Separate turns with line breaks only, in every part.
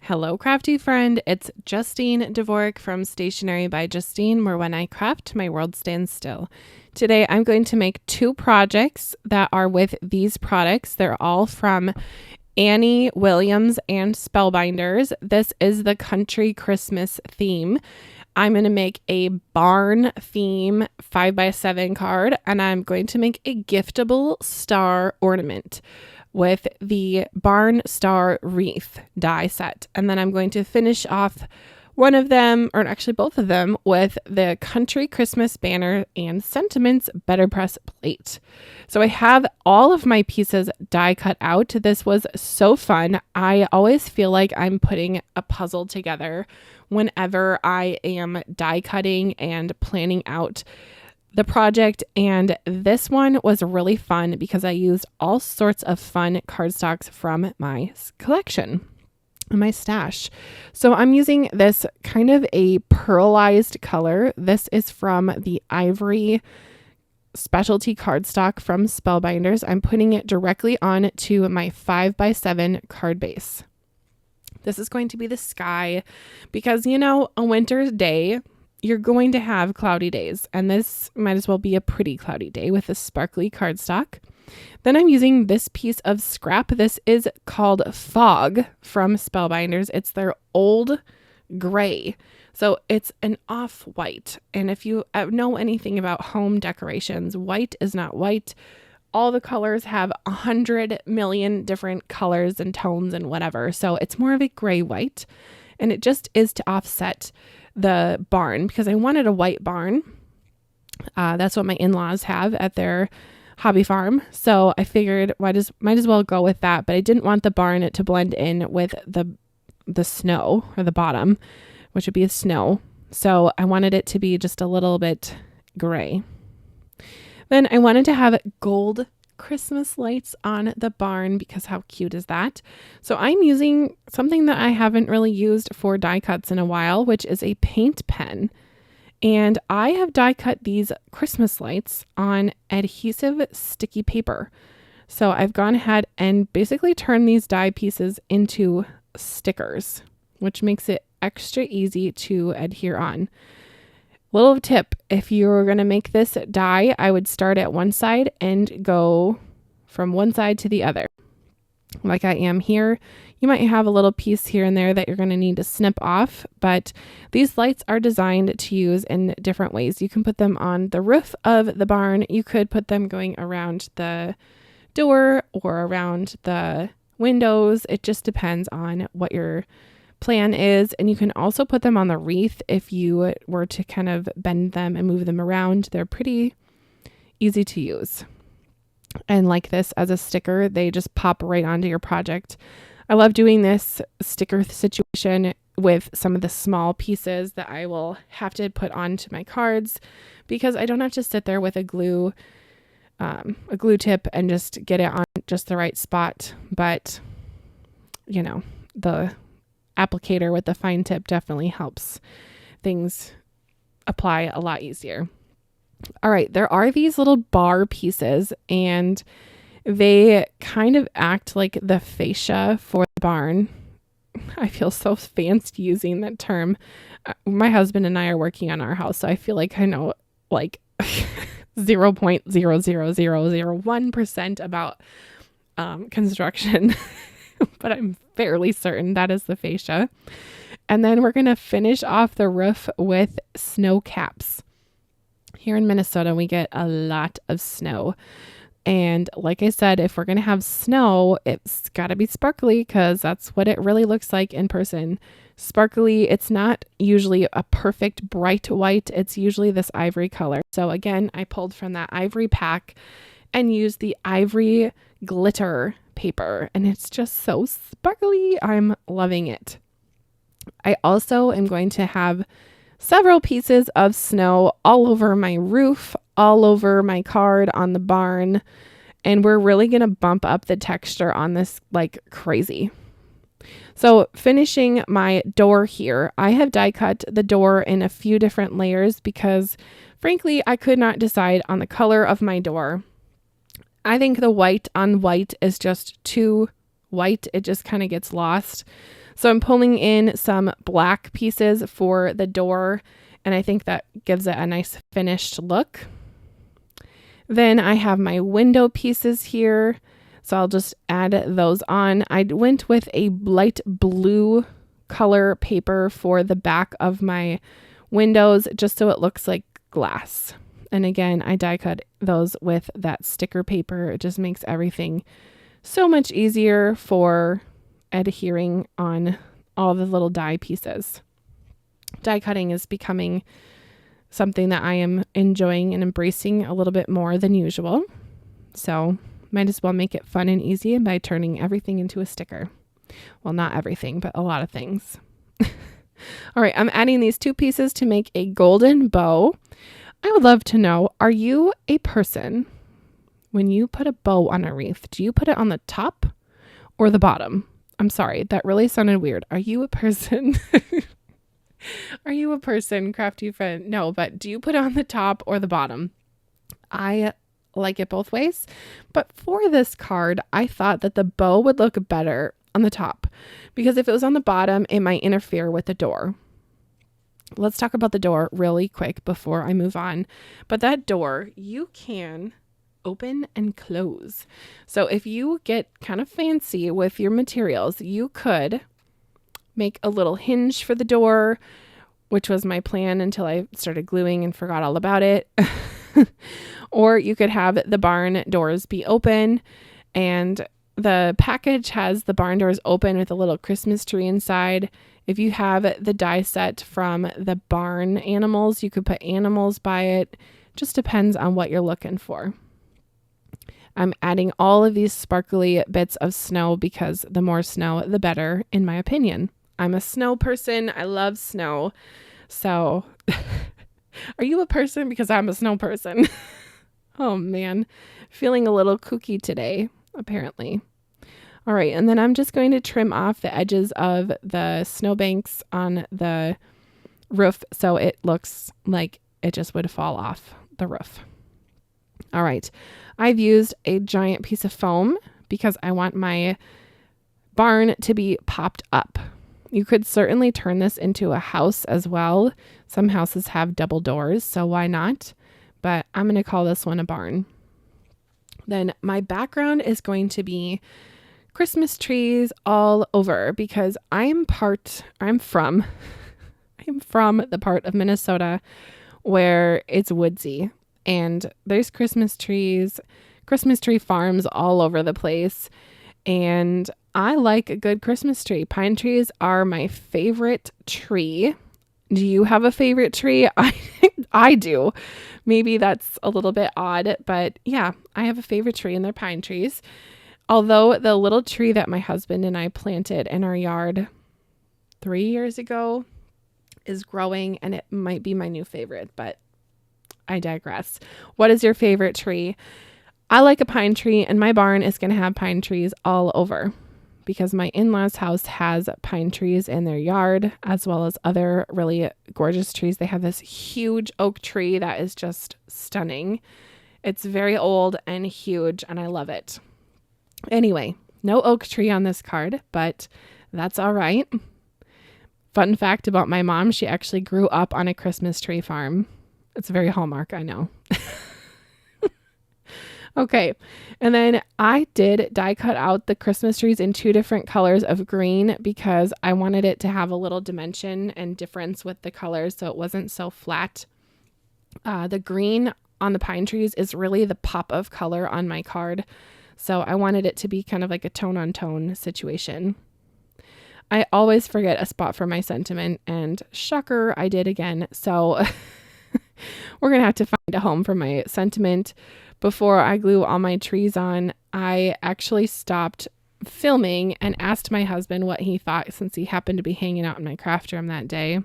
Hello, crafty friend. It's Justine Dvorak from Stationery by Justine, where when I craft, my world stands still. Today, I'm going to make two projects that are with these products. They're all from Annie Williams and Spellbinders. This is the country Christmas theme. I'm going to make a barn theme 5x7 card, and I'm going to make a giftable star ornament with the barn star wreath die set. And then I'm going to finish off one of them, or actually both of them, with the country Christmas banner and sentiments better press plate. So I have all of my pieces die cut out. This was so fun. I always feel like I'm putting a puzzle together whenever I am die cutting and planning out the project, and this one was really fun because I used all sorts of fun cardstocks from my collection, my stash. So I'm using this kind of a pearlized color. This is from the Ivory specialty cardstock from Spellbinders. I'm putting it directly on to my 5x7 card base. This is going to be the sky because, you know, a winter's day, you're going to have cloudy days, and this might as well be a pretty cloudy day with a sparkly cardstock. Then I'm using this piece of scrap. This is called Fog from Spellbinders. It's their old gray. So it's an off-white. And if you know anything about home decorations, white is not white. All the colors have 100 million different colors and tones and whatever. So it's more of a gray-white. And it just is to offset the barn because I wanted a white barn. That's what my in-laws have at their hobby farm. So I figured might as well go with that. But I didn't want the barn to blend in with the snow or the bottom, which would be the snow. So I wanted it to be just a little bit gray. Then I wanted to have gold Christmas lights on the barn because how cute is that? So I'm using something that I haven't really used for die cuts in a while, which is a paint pen. And I have die cut these Christmas lights on adhesive sticky paper. So I've gone ahead and basically turned these die pieces into stickers, which makes it extra easy to adhere on. Little tip, if you're going to make this die, I would start at one side and go from one side to the other. Like I am here. You might have a little piece here and there that you're going to need to snip off, but these lights are designed to use in different ways. You can put them on the roof of the barn. You could put them going around the door or around the windows. It just depends on what your plan is. And you can also put them on the wreath if you were to kind of bend them and move them around. They're pretty easy to use. And like this as a sticker, they just pop right onto your project. I love doing this sticker situation with some of the small pieces that I will have to put onto my cards because I don't have to sit there with a glue tip and just get it on just the right spot. But, you know, the applicator with the fine tip definitely helps things apply a lot easier. All right, there are these little bar pieces and they kind of act like the fascia for the barn. I feel so fancy using that term. My husband and I are working on our house, so I feel like I know like 0.00001% about construction. But I'm fairly certain that is the fascia. And then we're going to finish off the roof with snow caps. Here in Minnesota, we get a lot of snow. And like I said, if we're going to have snow, it's got to be sparkly because that's what it really looks like in person. Sparkly, it's not usually a perfect bright white. It's usually this ivory color. So again, I pulled from that ivory pack and used the ivory glitter paper, and it's just so sparkly. I'm loving it. I also am going to have several pieces of snow all over my roof, all over my card on the barn, and we're really going to bump up the texture on this like crazy. So finishing my door here, I have die cut the door in a few different layers because frankly, I could not decide on the color of my door. I think the white on white is just too white. It just kind of gets lost. So I'm pulling in some black pieces for the door, and I think that gives it a nice finished look. Then I have my window pieces here, so I'll just add those on. I went with a light blue color paper for the back of my windows, just so it looks like glass. And again, I die cut those with that sticker paper. It just makes everything so much easier for adhering on all the little die pieces. Die cutting is becoming something that I am enjoying and embracing a little bit more than usual. So might as well make it fun and easy by turning everything into a sticker. Well, not everything, but a lot of things. All right, I'm adding these two pieces to make a golden bow. I would love to know, are you a person, when you put a bow on a wreath, do you put it on the top or the bottom? I'm sorry, that really sounded weird. Are you a person? Are you a person, crafty friend? No, but do you put it on the top or the bottom? I like it both ways, but for this card, I thought that the bow would look better on the top, because if it was on the bottom, it might interfere with the door. Let's talk about the door really quick before I move on. But that door, you can open and close. So if you get kind of fancy with your materials, you could make a little hinge for the door, which was my plan until I started gluing and forgot all about it. Or you could have the barn doors be open, and the package has the barn doors open with a little Christmas tree inside. If you have the die set from the barn animals, you could put animals by it. Just depends on what you're looking for. I'm adding all of these sparkly bits of snow because the more snow, the better, in my opinion. I'm a snow person. I love snow. So are you a person? Because I'm a snow person. Oh man, feeling a little kooky today, apparently. All right, and then I'm just going to trim off the edges of the snowbanks on the roof so it looks like it just would fall off the roof. All right, I've used a giant piece of foam because I want my barn to be popped up. You could certainly turn this into a house as well. Some houses have double doors, so why not? But I'm going to call this one a barn. Then my background is going to be Christmas trees all over because I'm from the part of Minnesota where it's woodsy, and there's Christmas tree farms all over the place. And I like a good Christmas tree. Pine trees are my favorite tree. Do you have a favorite tree? I do. Maybe that's a little bit odd, but yeah, I have a favorite tree, and they're pine trees. Although the little tree that my husband and I planted in our yard 3 years ago is growing, and it might be my new favorite, but I digress. What is your favorite tree? I like a pine tree, and my barn is going to have pine trees all over because my in-laws' house has pine trees in their yard as well as other really gorgeous trees. They have this huge oak tree that is just stunning. It's very old and huge, and I love it. Anyway, no oak tree on this card, but that's all right. Fun fact about my mom, she actually grew up on a Christmas tree farm. It's very Hallmark, I know. Okay, and then I did die cut out the Christmas trees in 2 different colors of green because I wanted it to have a little dimension and difference with the colors so it wasn't so flat. The green on the pine trees is really the pop of color on my card, so I wanted it to be kind of like a tone-on-tone situation. I always forget a spot for my sentiment, and shocker, I did again. So we're going to have to find a home for my sentiment. Before I glue all my trees on, I actually stopped filming and asked my husband what he thought since he happened to be hanging out in my craft room that day.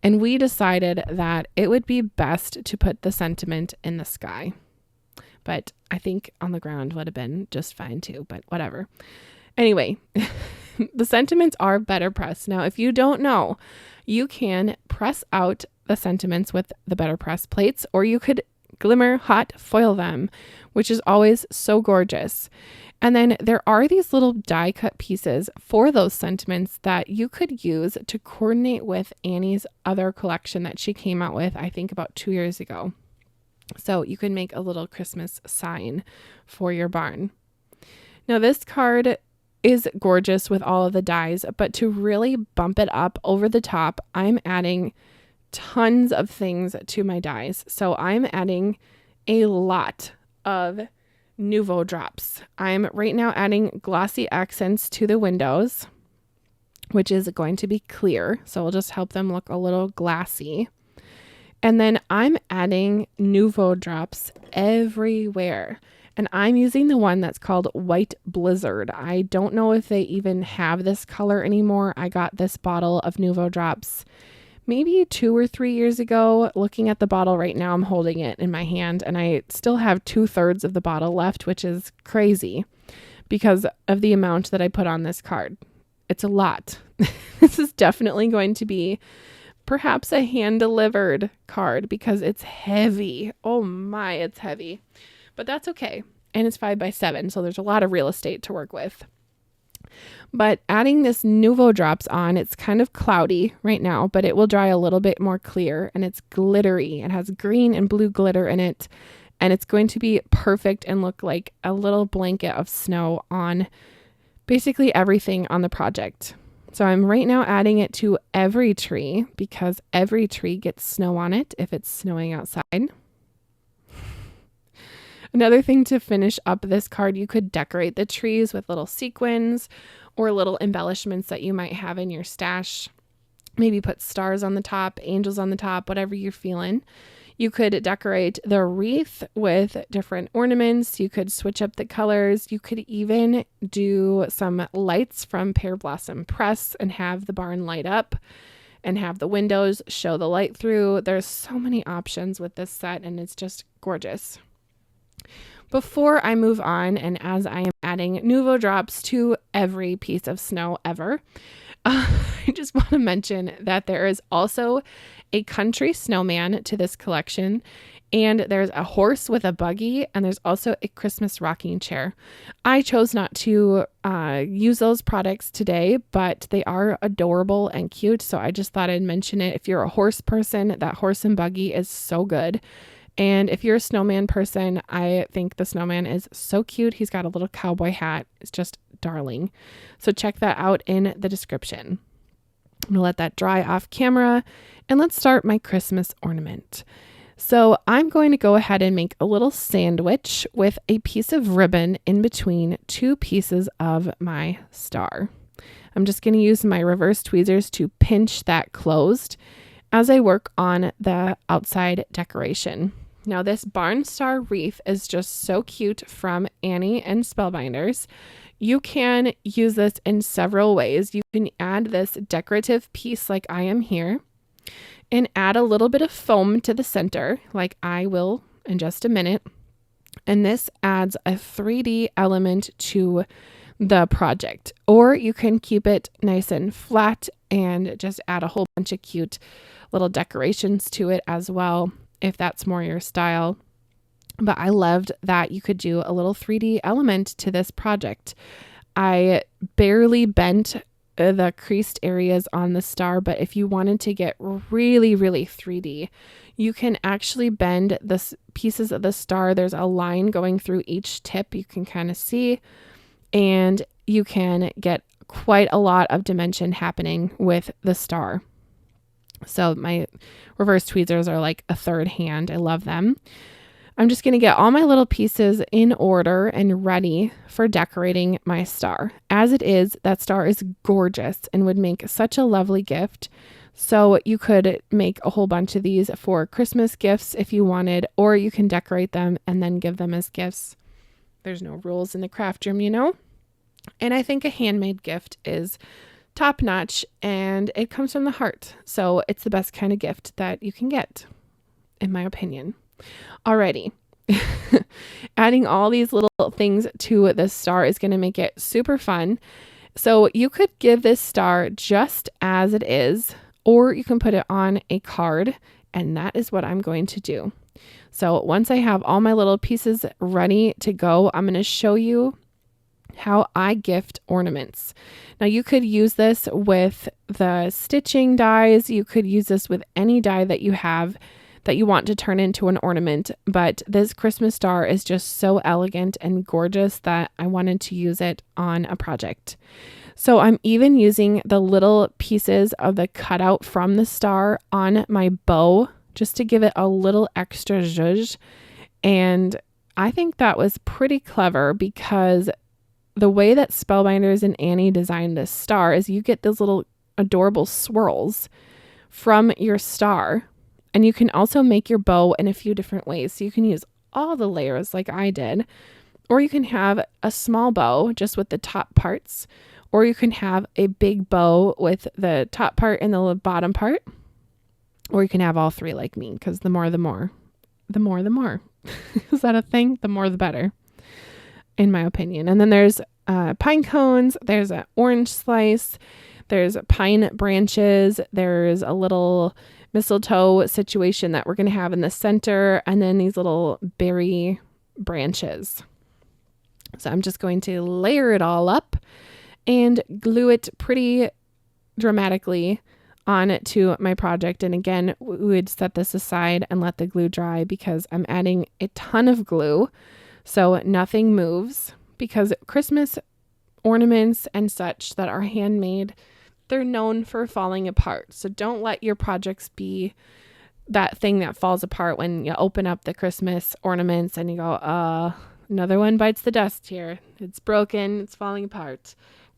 And we decided that it would be best to put the sentiment in the sky. But I think on the ground would have been just fine too, but whatever. Anyway, the sentiments are better pressed. Now, if you don't know, you can press out the sentiments with the better press plates, or you could glimmer hot, foil them, which is always so gorgeous. And then there are these little die cut pieces for those sentiments that you could use to coordinate with Annie's other collection that she came out with, I think about 2 years ago. So you can make a little Christmas sign for your barn. Now this card is gorgeous with all of the dies, but to really bump it up over the top, I'm adding tons of things to my dies. So I'm adding a lot of Nouveau drops. I'm right now adding glossy accents to the windows, which is going to be clear. So it'll just help them look a little glassy. And then I'm adding Nouveau drops everywhere. And I'm using the one that's called White Blizzard. I don't know if they even have this color anymore. I got this bottle of Nouveau drops maybe 2 or 3 years ago. Looking at the bottle right now, I'm holding it in my hand and I still have 2/3 of the bottle left, which is crazy because of the amount that I put on this card. It's a lot. This is definitely going to be perhaps a hand-delivered card because it's heavy. Oh my, it's heavy. But that's okay. And it's 5x7, so there's a lot of real estate to work with. But adding this Nouveau drops on, it's kind of cloudy right now, but it will dry a little bit more clear and it's glittery. It has green and blue glitter in it, and it's going to be perfect and look like a little blanket of snow on basically everything on the project. So I'm right now adding it to every tree because every tree gets snow on it if it's snowing outside. Another thing to finish up this card, you could decorate the trees with little sequins or little embellishments that you might have in your stash. Maybe put stars on the top, angels on the top, whatever you're feeling. You could decorate the wreath with different ornaments. You could switch up the colors. You could even do some lights from Pear Blossom Press and have the barn light up and have the windows show the light through. There's so many options with this set and it's just gorgeous. Before I move on, and as I am adding Nouveau drops to every piece of snow ever, I just want to mention that there is also a country snowman to this collection, and there's a horse with a buggy, and there's also a Christmas rocking chair. I chose not to use those products today, but they are adorable and cute, so I just thought I'd mention it. If you're a horse person, that horse and buggy is so good. And if you're a snowman person, I think the snowman is so cute. He's got a little cowboy hat. It's just darling. So check that out in the description. I'm going to let that dry off camera and let's start my Christmas ornament. So I'm going to go ahead and make a little sandwich with a piece of ribbon in between 2 pieces of my star. I'm just going to use my reverse tweezers to pinch that closed as I work on the outside decoration. Now this barn star wreath is just so cute from Annie and Spellbinders. You can use this in several ways. You can add this decorative piece like I am here and add a little bit of foam to the center like I will in just a minute. And this adds a 3D element to the project. Or you can keep it nice and flat and just add a whole bunch of cute little decorations to it as well, if that's more your style. But I loved that you could do a little 3D element to this project. I barely bent the creased areas on the star, but if you wanted to get really, really 3D, you can actually bend the pieces of the star. There's a line going through each tip you can kind of see, and you can get quite a lot of dimension happening with the star. So my reverse tweezers are like a third hand. I love them. I'm just going to get all my little pieces in order and ready for decorating my star. As it is, that star is gorgeous and would make such a lovely gift. So you could make a whole bunch of these for Christmas gifts if you wanted, or you can decorate them and then give them as gifts. There's no rules in the craft room, you know? And I think a handmade gift is top notch and it comes from the heart. So it's the best kind of gift that you can get, in my opinion. Alrighty. Adding all these little things to this star is going to make it super fun. So you could give this star just as it is, or you can put it on a card, and that is what I'm going to do. So once I have all my little pieces ready to go, I'm going to show you how I gift ornaments. Now you could use this with the stitching dies. You could use this with any die that you have that you want to turn into an ornament. But this Christmas star is just so elegant and gorgeous that I wanted to use it on a project. So I'm even using the little pieces of the cutout from the star on my bow just to give it a little extra zhuzh. And I think that was pretty clever because the way that Spellbinders and Annie designed this star is you get those little adorable swirls from your star. And you can also make your bow in a few different ways. So you can use all the layers like I did, or you can have a small bow just with the top parts, or you can have a big bow with the top part and the bottom part, or you can have all three like me, because the more. Is that a thing? The more the better, in my opinion. And then there's pine cones, there's an orange slice, there's pine branches, there's a little mistletoe situation that we're going to have in the center, and then these little berry branches. So I'm just going to layer it all up and glue it pretty dramatically on to my project. And again, we would set this aside and let the glue dry because I'm adding a ton of glue so nothing moves, because Christmas ornaments and such that are handmade, they're known for falling apart. So don't let your projects be that thing that falls apart when you open up the Christmas ornaments and you go, another one bites the dust here. It's broken. It's falling apart.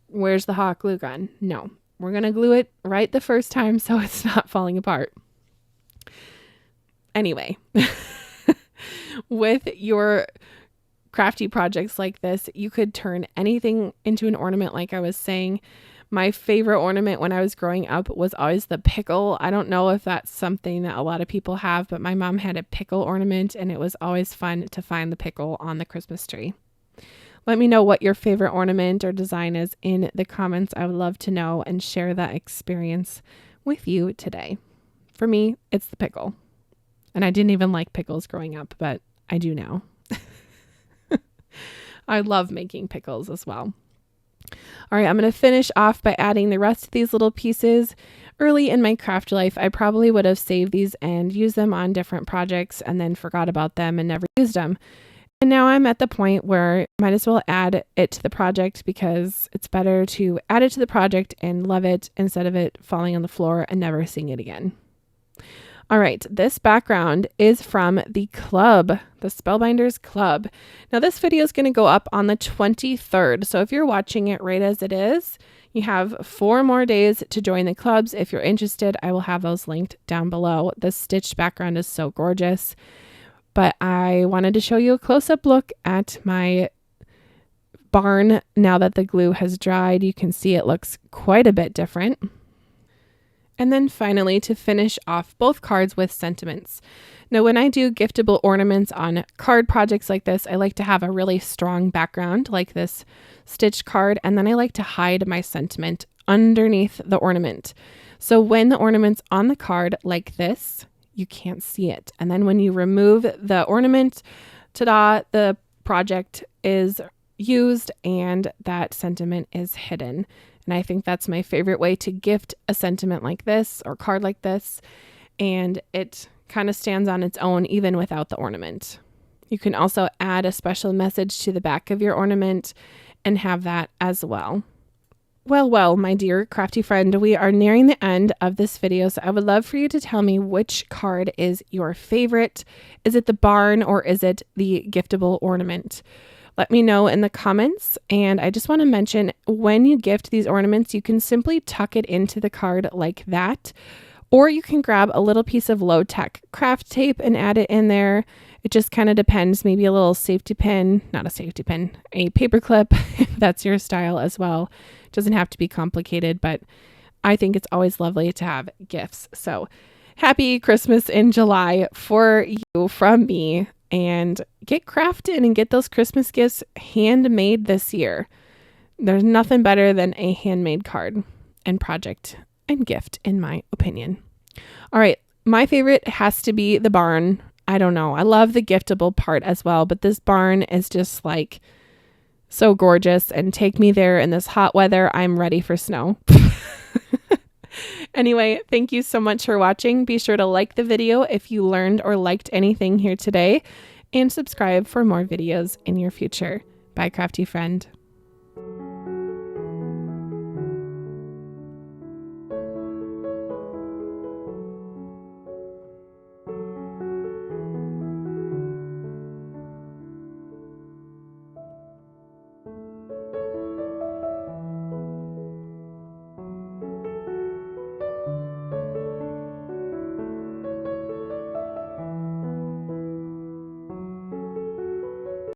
Where's the hot glue gun? No, we're going to glue it right the first time so it's not falling apart. Anyway, with your crafty projects like this, you could turn anything into an ornament. Like I was saying, my favorite ornament when I was growing up was always the pickle. I don't know if that's something that a lot of people have, but my mom had a pickle ornament and it was always fun to find the pickle on the Christmas tree. Let me know what your favorite ornament or design is in the comments. I would love to know and share that experience with you today. For me, it's the pickle. And I didn't even like pickles growing up, but I do now. I love making pickles as well. All right, I'm going to finish off by adding the rest of these little pieces. Early in my craft life, I probably would have saved these and used them on different projects and then forgot about them and never used them. And now I'm at the point where I might as well add it to the project because it's better to add it to the project and love it instead of it falling on the floor and never seeing it again. All right, this background is from the club, the Spellbinders Club. Now this video is going to go up on the 23rd. So if you're watching it right as it is, you have 4 more days to join the clubs. If you're interested, I will have those linked down below. The stitched background is so gorgeous. But I wanted to show you a close-up look at my barn now that the glue has dried. You can see it looks quite a bit different. And then finally, to finish off both cards with sentiments. Now, when I do giftable ornaments on card projects like this, I like to have a really strong background like this stitched card, and then I like to hide my sentiment underneath the ornament. So when the ornament's on the card like this, you can't see it. And then when you remove the ornament, ta-da, the project is used and that sentiment is hidden. And I think that's my favorite way to gift a sentiment like this or card like this. And it kind of stands on its own even without the ornament. You can also add a special message to the back of your ornament and have that as well. Well, my dear crafty friend, we are nearing the end of this video. So I would love for you to tell me which card is your favorite. Is it the barn or is it the giftable ornament? Let me know in the comments. And I just want to mention, when you gift these ornaments, you can simply tuck it into the card like that, or you can grab a little piece of low-tech craft tape and add it in there. It just kind of depends. Maybe a little safety pin, not a safety pin, a paper clip, if that's your style as well. It doesn't have to be complicated, but I think it's always lovely to have gifts. So happy Christmas in July for you from me. And get crafted and get those Christmas gifts handmade this year. There's nothing better than a handmade card and project and gift, in my opinion. All right, my favorite has to be the barn. I don't know. I love the giftable part as well, but this barn is just like so gorgeous, and take me there in this hot weather. I'm ready for snow. Anyway, thank you so much for watching. Be sure to like the video if you learned or liked anything here today, and subscribe for more videos in your future. Bye, crafty friend.